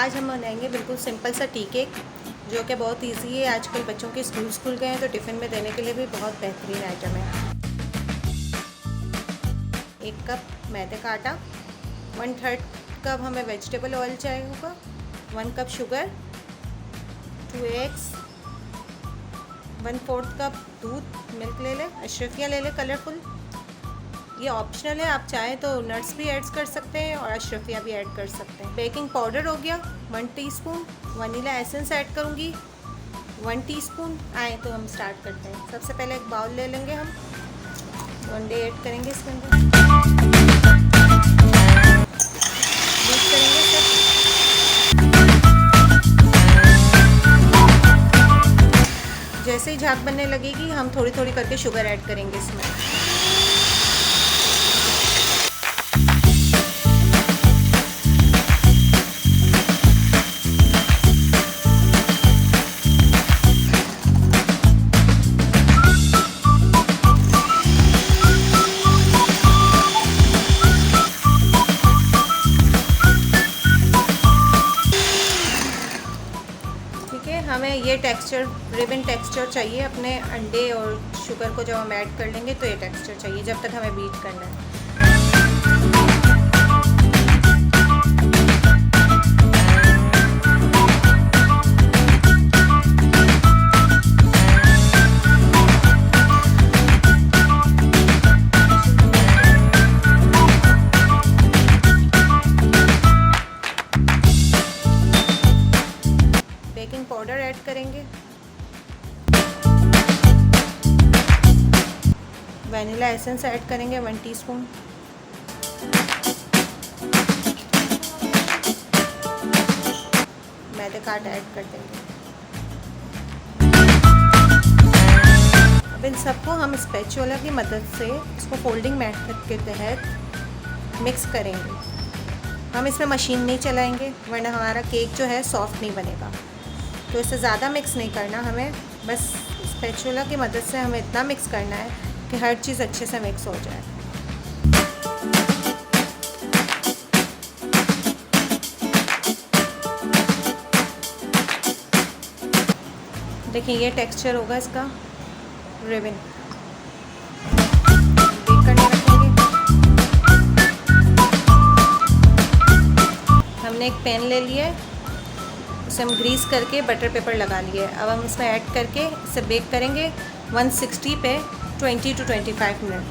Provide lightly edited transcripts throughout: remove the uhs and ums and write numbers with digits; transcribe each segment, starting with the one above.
आज हम बनाएंगे बिल्कुल सिंपल सा टी केक, जो कि बहुत इजी है। आजकल बच्चों के स्कूल गए हैं तो टिफ़िन में देने के लिए भी बहुत बेहतरीन आइटम है। 1 कप मैदे का आटा, 1/3 कप हमें वेजिटेबल ऑयल चाहिए होगा, 1 कप शुगर, 2 एग्स, 1/4 कप दूध, मिल्क ले लें, अशरफिया ले लें कलरफुल। ये ऑप्शनल है, आप चाहें तो नट्स भी ऐड कर सकते हैं और अशरफिया भी ऐड कर सकते हैं। बेकिंग पाउडर हो गया 1 टीस्पून, वनीला एसेंस ऐड करूँगी 1 टीस्पून। आए तो हम स्टार्ट करते हैं। सबसे पहले एक बाउल ले लेंगे, हम 1 डे ऐड करेंगे इसके अंदर, बीट करेंगे सब। जैसे ही झाग बनने लगेगी हम थोड़ी थोड़ी करके शुगर ऐड करेंगे इसमें। हमें ये टेक्सचर, रिबन टेक्सचर चाहिए अपने अंडे और शुगर को जब हम ऐड कर लेंगे तो ये टेक्सचर चाहिए, जब तक हमें बीट करना है। बेकिंग पाउडर ऐड करेंगे, वनीला एसेंस ऐड करेंगे 1 टीस्पून, मैदे का आटा ऐड कर देंगे। अब इन सबको हम स्पैचुला की मदद से इसको फोल्डिंग मेथड के तहत मिक्स करेंगे। हम इसमें मशीन नहीं चलाएंगे वरना हमारा केक जो है सॉफ्ट नहीं बनेगा। तो इससे ज़्यादा मिक्स नहीं करना, हमें बस स्पैचुला की मदद से हमें इतना मिक्स करना है कि हर चीज़ अच्छे से मिक्स हो जाए। देखिए ये टेक्सचर होगा इसका रिबन। बेक करने रखेंगे। हमने एक पैन ले लिया है, उसे हम ग्रीस करके बटर पेपर लगा लिए। अब हम इसमें ऐड करके इसे बेक करेंगे 160 पे 20 to 25 मिनट।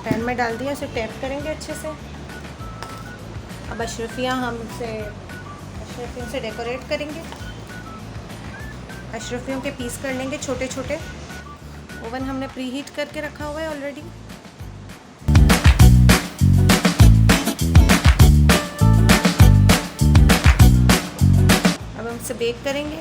पैन में डाल दिया, इसे टैप करेंगे अच्छे से। अब अशरफियाँ अशरफियों से डेकोरेट करेंगे। अशरफियों के पीस कर लेंगे छोटे छोटे। ओवन हमने प्री हीट करके रखा हुआ है ऑलरेडी। अब हम इसे बेक करेंगे